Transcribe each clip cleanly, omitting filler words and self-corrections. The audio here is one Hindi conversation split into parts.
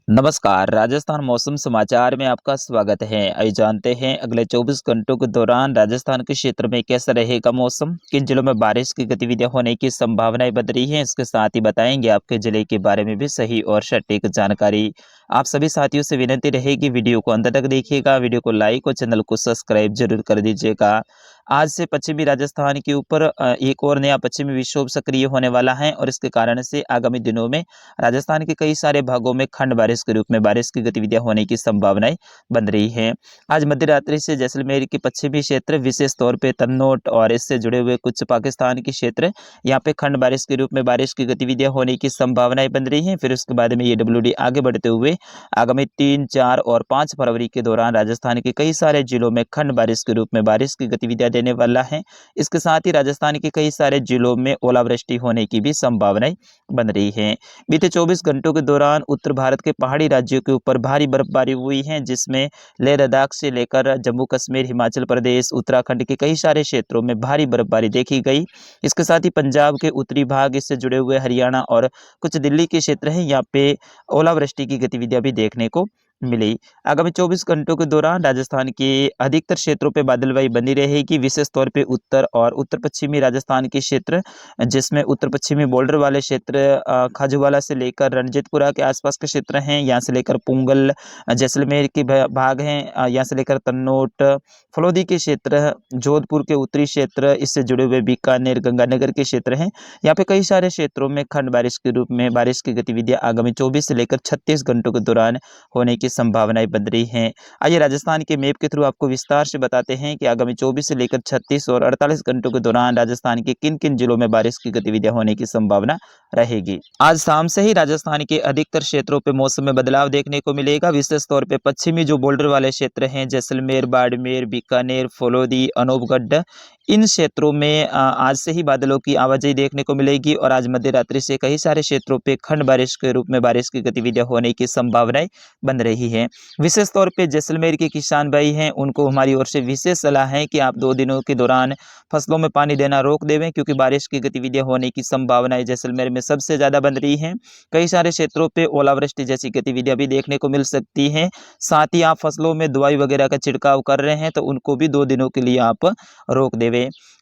नमस्कार, राजस्थान मौसम समाचार में आपका स्वागत है। आइए जानते हैं अगले 24 घंटों के दौरान राजस्थान के क्षेत्र में कैसा रहेगा मौसम, किन जिलों में बारिश की गतिविधियां होने की संभावनाएं बन रही हैं। इसके साथ ही बताएंगे आपके जिले के बारे में भी सही और सटीक जानकारी। आप सभी साथियों से विनती रहेगी वीडियो को अंत तक देखिएगा, वीडियो को लाइक और चैनल को सब्सक्राइब जरूर कर दीजिएगा। आज से पश्चिमी राजस्थान के ऊपर एक और नया पश्चिमी विक्षोभ सक्रिय होने वाला है और इसके कारण से आगामी दिनों में राजस्थान के कई सारे भागों में खंड बारिश के रूप में बारिश की गतिविधियां होने की संभावनाएं बन रही हैं। आज मध्य रात्रि से जैसलमेर के पश्चिमी क्षेत्र, विशेष तौर पे तन्नौट और इससे जुड़े हुए कुछ पाकिस्तान के क्षेत्र, यहाँ पे खंड बारिश के रूप में बारिश की गतिविधियां होने की संभावनाएं बन रही हैं। फिर उसके बाद में ये डब्ल्यूडी आगे बढ़ते हुए आगामी 3, 4 और 5 फरवरी के दौरान राजस्थान के कई सारे जिलों में खंड बारिश के रूप में बारिश की गतिविधियां देने वाला है। इसके साथ ही राजस्थान के कई सारे जिलों में ओलावृष्टि होने की भी संभावनाएं बन रही है। बीते 24 घंटों के दौरान उत्तर भारत के पहाड़ी राज्यों के ऊपर भारी बर्फबारी हुई है, जिसमें लेह लद्दाख से लेकर जम्मू कश्मीर, हिमाचल प्रदेश, उत्तराखंड के कई सारे क्षेत्रों में भारी बर्फबारी देखी गई। इसके साथ ही पंजाब के उत्तरी भाग, इससे जुड़े हुए हरियाणा और कुछ दिल्ली के क्षेत्र हैं, यहाँ पे ओलावृष्टि की गतिविधियां भी देखने को मिली। आगामी 24 घंटों के दौरान राजस्थान के अधिकतर क्षेत्रों पे बादलवाई बनी रहेगी, विशेष तौर पे उत्तर और उत्तर पश्चिमी राजस्थान के क्षेत्र, जिसमें उत्तर पश्चिमी बॉर्डर वाले क्षेत्र खाजूवाला से लेकर रणजीतपुरा के आसपास के क्षेत्र हैं, यहाँ से लेकर पुंगल, जैसलमेर के भाग हैं, यहाँ से लेकर तन्नौट, फलोदी के क्षेत्र, जोधपुर के उत्तरी क्षेत्र, इससे जुड़े हुए बीकानेर, गंगानगर के क्षेत्र हैं। यहाँ पे कई सारे क्षेत्रों में खंड बारिश के रूप में बारिश की गतिविधियां आगामी 24 से लेकर 36 घंटों के दौरान होने की संभावनाएं बन रही हैं। आइए राजस्थान के मैप के थ्रू आपको विस्तार से बताते हैं कि आगामी 24 से लेकर 36 और 48 घंटों के दौरान राजस्थान के किन किन जिलों में बारिश की गतिविधियां होने की संभावना रहेगी। आज शाम से ही राजस्थान के अधिकतर क्षेत्रों पे मौसम में बदलाव देखने को मिलेगा, विशेष तौर पे पश्चिमी जो बॉर्डर वाले क्षेत्र हैं, जैसलमेर, बाड़मेर, बीकानेर, फलोदी, अनूपगढ़, इन क्षेत्रों में आज से ही बादलों की आवाजाही देखने को मिलेगी और आज मध्य रात्रि से कई सारे क्षेत्रों पे खंड बारिश के रूप में बारिश की गतिविधियां होने की संभावनाएं बन रही है। विशेष तौर पे जैसलमेर के किसान भाई हैं, उनको हमारी ओर से विशेष सलाह है कि आप 2 दिनों के दौरान फसलों में पानी देना रोक देवें, क्योंकि बारिश की गतिविधियां होने की संभावनाएं जैसलमेर में सबसे ज्यादा बन रही हैं। कई सारे क्षेत्रों पे ओलावृष्टि जैसी गतिविधियां भी देखने को मिल सकती हैं। साथ ही आप फसलों में दवाई वगैरह का छिड़काव कर रहे हैं तो उनको भी 2 दिनों के लिए आप रोक देवें।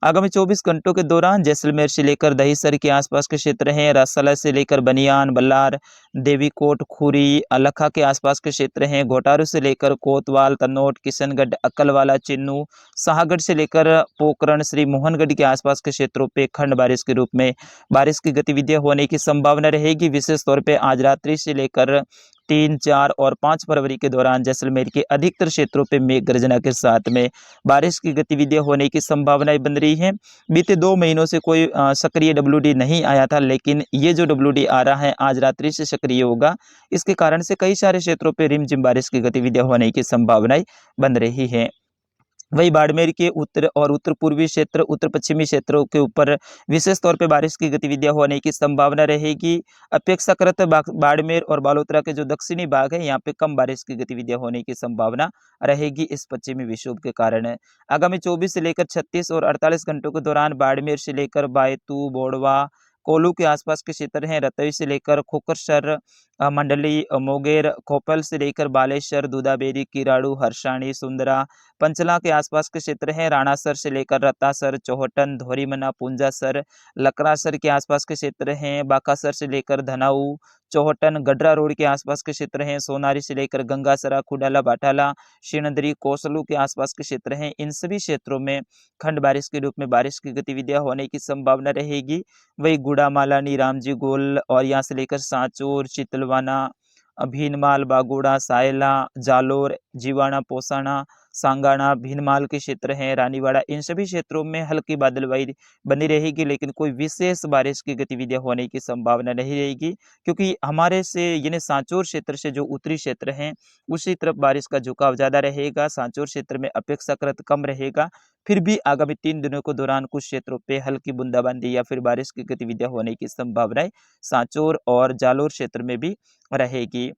आगामी 24 घंटों के दौरान जैसलमेर से लेकर दहिसर के आसपास के क्षेत्र हैं, राजसला से लेकर बनियान, बल्लार, देवीकोट, खुरी, अलखा के आसपास के क्षेत्र हैं, घोटारू से लेकर कोतवाल, तन्नौट, किशनगढ़, अक्कलवाला, चिन्नू, शाहगढ़ से लेकर पोखरण, श्री मोहनगढ़ के आसपास के क्षेत्रों पे खंड बारिश के रूप में बारिश की गतिविधियां होने की संभावना रहेगी। विशेष तौर पे आज रात्रि से लेकर 3, 4 और 5 फरवरी के दौरान जैसलमेर के अधिकतर क्षेत्रों पे मेघ गर्जना के साथ में बारिश की गतिविधियां होने की संभावनाएं बन रही हैं। बीते 2 महीनों से कोई सक्रिय डब्ल्यूडी नहीं आया था, लेकिन ये जो डब्ल्यूडी आ रहा है आज रात्रि से सक्रिय होगा। इसके कारण से कई सारे क्षेत्रों पे रिमझिम बारिश की गतिविधियां होने की संभावनाएं बन रही है। वही बाड़मेर के उत्तर और उत्तर पूर्वी क्षेत्र, उत्तर पश्चिमी क्षेत्रों के ऊपर विशेष तौर पे बारिश की गतिविधियां होने की संभावना रहेगी। अपेक्षाकृत बाड़मेर और बालोतरा के जो दक्षिणी भाग है, यहाँ पे कम बारिश की गतिविधियां होने की संभावना रहेगी इस पश्चिमी विक्षोभ के कारण। आगामी 24 से लेकर 36 और 48 घंटों के दौरान बाड़मेर से लेकर बायतू, बोड़वा, कोल्लू के आसपास के क्षेत्र हैं, रतई से लेकर खोकरसर, मंडली, मोगेर, खोपल से लेकर बालेश्वर, दूधाबेरी, किराड़ू, हरसाणी, सुंदरा, पंचला के आसपास के क्षेत्र हैं, राणासर से लेकर रत्तासर, चौहटन, धोरीमना, पुंजासर, लकरासर के आसपास के क्षेत्र हैं, बाकासर से लेकर धनाऊ, चौहटन, गडरा रोड के आसपास के क्षेत्र हैं, सोनारी से लेकर गंगासरा, खुडाला, बाटाला, श्रीनगरी, कोसलू के आसपास के क्षेत्र हैं। इन सभी क्षेत्रों में खंड बारिश के रूप में बारिश की गतिविधियां होने की संभावना रहेगी। वही गुड़ामाला, नीरामजी गोल और यहाँ से लेकर सांचौर, चितलवाना, भीनमाल, बागोड़ा, सायला, जालोर, जीवाणा, पोसाना, सांगाणा, भीनमाल के क्षेत्र हैं, रानीवाड़ा, इन सभी क्षेत्रों में हल्की बादलवाई बनी रहेगी, लेकिन कोई विशेष बारिश की गतिविधियां होने की संभावना नहीं रहेगी, क्योंकि हमारे से यानी सांचौर क्षेत्र से जो उत्तरी क्षेत्र हैं उसी तरफ बारिश का झुकाव ज्यादा रहेगा। सांचौर क्षेत्र में अपेक्षाकृत कम रहेगा। फिर भी आगामी 3 दिनों के दौरान कुछ क्षेत्रों पे हल्की बूंदाबांदी या फिर बारिश की गतिविधियां होने की संभावनाएं सांचौर और जालोर क्षेत्र में भी रहेगी।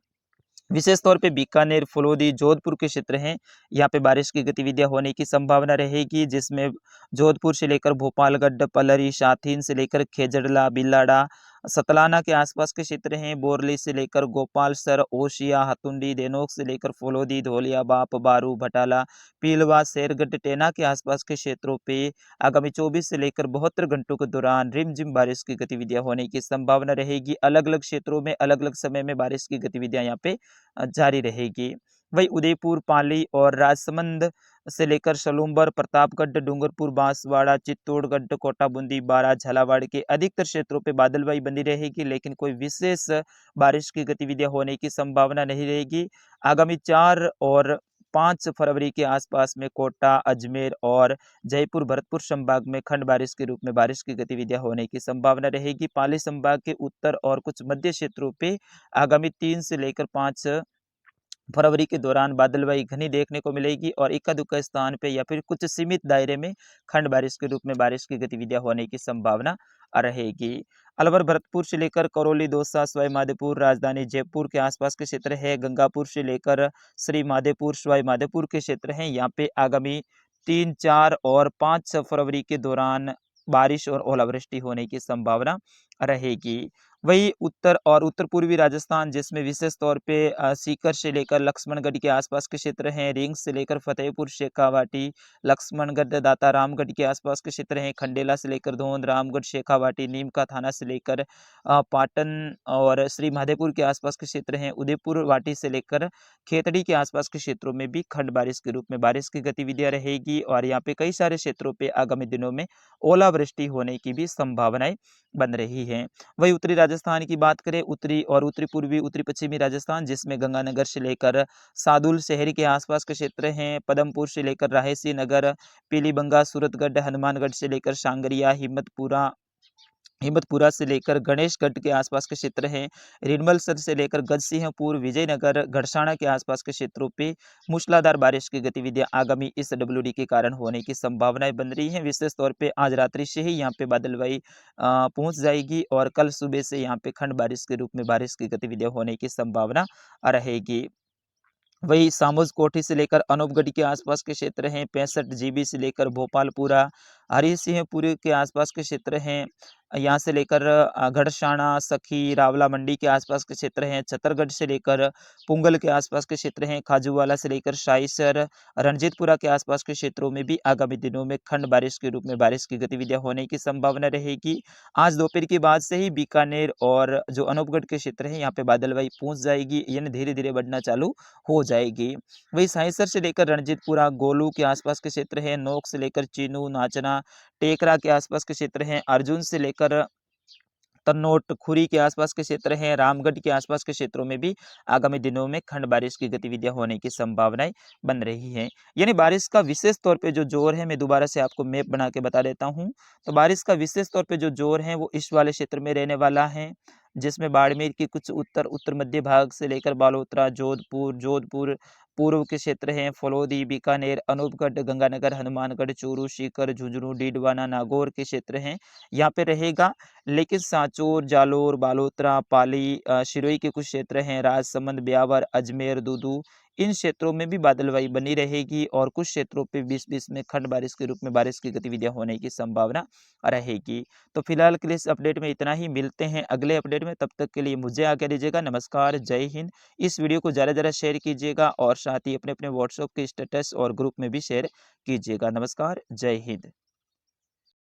विशेष तौर पे बीकानेर, फलोदी, जोधपुर के क्षेत्र हैं, यहाँ पे बारिश की गतिविधियां होने की संभावना रहेगी, जिसमें जोधपुर से लेकर भोपालगढ़, पलरी, शाथीन से लेकर खेजड़ला, बिलाड़ा, सतलाना के आसपास के क्षेत्र हैं, बोरली से लेकर गोपालसर, ओशिया, हतुंडी, देनोक से लेकर फलोदी, धोलिया, बाप, बारू, भटाला, पीलवा, शेरगढ़, टेना के आसपास के क्षेत्रों पे आगामी 24 से लेकर 72 घंटों के दौरान रिमझिम बारिश की गतिविधियां होने की संभावना रहेगी। अलग-अलग क्षेत्रों में अलग-अलग समय में बारिश की गतिविधियां यहाँ पे जारी रहेगी। वहीं उदयपुर, पाली और राजसमंद से लेकर सलूम्बर, प्रतापगढ़, डूंगरपुर, बांसवाड़ा, चित्तौड़गढ़, कोटा, बूंदी, बारा, झालावाड़ के अधिकतर क्षेत्रों पे बादलवाई बनी रहेगी, लेकिन कोई विशेष बारिश की गतिविधियां होने की संभावना नहीं रहेगी। आगामी 4 और 5 फरवरी के आसपास में कोटा, अजमेर और जयपुर, भरतपुर संभाग में खंड बारिश के रूप में बारिश की गतिविधियां होने की संभावना रहेगी। पाली संभाग के उत्तर और कुछ मध्य क्षेत्रों पे आगामी 3 से लेकर 5 फरवरी के दौरान बादलवाई घनी देखने को मिलेगी और इक्का-दुक्का स्थान पे या फिर कुछ सीमित दायरे में खंड बारिश के रूप में बारिश की गतिविधियां होने की संभावना रहेगी। अलवर, भरतपुर से लेकर करौली, दौसा, सवाई माधोपुर, राजधानी जयपुर के आसपास के क्षेत्र है। गंगापुर से लेकर श्री माधोपुर, सवाई माधोपुर के क्षेत्र हैं। यहाँ पे आगामी 3, 4 और 5 फरवरी के दौरान बारिश और ओलावृष्टि होने की संभावना रहेगी। वही उत्तर और उत्तर पूर्वी राजस्थान, जिसमें विशेष तौर पे सीकर से लेकर लक्ष्मणगढ़ के आसपास के क्षेत्र हैं, रिंग से लेकर फतेहपुर, शेखावाटी, लक्ष्मणगढ़, दाता रामगढ़ के आसपास के क्षेत्र हैं, खंडेला से लेकर धोंध, रामगढ़, शेखावाटी, नीम का थाना से लेकर पाटन और श्री माधेपुर के आसपास के क्षेत्र हैं, उदयपुर वाटी से लेकर खेतड़ी के आसपास के क्षेत्रों में भी खंड बारिश के रूप में बारिश की गतिविधियां रहेगी और यहाँ पे कई सारे क्षेत्रों पे आगामी दिनों में ओलावृष्टि होने की भी संभावनाएं बन रही हैं। वही उत्तरी राजस्थान की बात करें, उत्तरी और उत्तरी पूर्वी, उत्तरी पश्चिमी राजस्थान, जिसमें गंगानगर से लेकर सादुल शहर के आसपास के क्षेत्र हैं, पदमपुर से लेकर रायसी नगर, पीलीबंगा, सूरतगढ़, हनुमानगढ़ से लेकर सांगरिया, हिम्मतपुरा से लेकर गणेशगढ़ के आसपास के क्षेत्र हैं, रिनमलसर से लेकर गजसिंहपुर, विजयनगर, घड़साना के आसपास के क्षेत्रों पे मूसलाधार बारिश की गतिविधियां आगामी इस डब्ल्यूडी के कारण होने की संभावनाएं बन रही हैं। विशेष तौर पे आज रात्रि से ही यहाँ पे बादलवाई पहुंच जाएगी और कल सुबह से यहाँ पे खंड बारिश के रूप में बारिश की गतिविधियां होने की संभावना रहेगी। वही सामुज कोठी से लेकर अनूपगढ़ के आसपास के क्षेत्र हैं, 65 जीबी से लेकर भोपालपुरा, हरिसिंहपुर के आसपास के क्षेत्र हैं, यहाँ से लेकर गढ़शाणा, सखी, रावला मंडी के आसपास के क्षेत्र हैं, छतरगढ़ से लेकर पुंगल के आसपास के क्षेत्र हैं, खाजूवाला से लेकर शाईसर, रणजीतपुरा के आसपास के क्षेत्रों में भी आगामी दिनों में खंड बारिश के रूप में बारिश की गतिविधियां होने की संभावना रहेगी। आज दोपहर के बाद से ही बीकानेर और जो अनूपगढ़ के क्षेत्र हैं, यहाँ पे बादलवाई पहुंच जाएगी, यानी धीरे धीरे बढ़ना चालू हो जाएगी। वही साइसर से लेकर रणजीतपुरा, गोलू के आसपास के क्षेत्र हैं, नोक से लेकर चीनू, नाचना, टेकरा के आसपास के क्षेत्र हैं, अर्जुन से लेकर तन्नोट, खुरी के आसपास के क्षेत्र हैं, रामगढ़ के आसपास के क्षेत्रों में भी आगामी दिनों में खंड बारिश की गतिविधियां होने की संभावनाएं बन रही हैं। यानी बारिश का विशेष तौर पे जो जोर है, मैं दोबारा से आपको मैप बना के बता देता हूं। तो बारिश का विशेष तौर पे जो जोर है वो इस वाले क्षेत्र में रहने वाला है, जिसमें बाड़मेर के कुछ उत्तर मध्य भाग से लेकर बालोतरा, जोधपुर पूर्व के क्षेत्र हैं, फलोदी, बीकानेर, अनूपगढ़, गंगानगर, हनुमानगढ़, चूरू, सीकर, झुंझुनू, डीडवाना, नागौर के क्षेत्र हैं, यहाँ पे रहेगा। लेकिन सांचौर, जालोर, बालोतरा, पाली, सिरोही के कुछ क्षेत्र हैं, राजसमंद, ब्यावर, अजमेर, दूदू, इन क्षेत्रों में भी बादलवाई बनी रहेगी और कुछ क्षेत्रों पे बीच-बीच में खंड बारिश के रूप में बारिश की गतिविधियां होने की संभावना रहेगी। तो फिलहाल के लिए इस अपडेट में इतना ही, मिलते हैं अगले अपडेट में, तब तक के लिए मुझे आज्ञा दीजिएगा। नमस्कार, जय हिंद। इस वीडियो को ज़्यादा से ज़्यादा शेयर कीजिएगा और साथ ही अपने अपने व्हाट्सएप के स्टेटस और ग्रुप में भी शेयर कीजिएगा। नमस्कार, जय हिंद।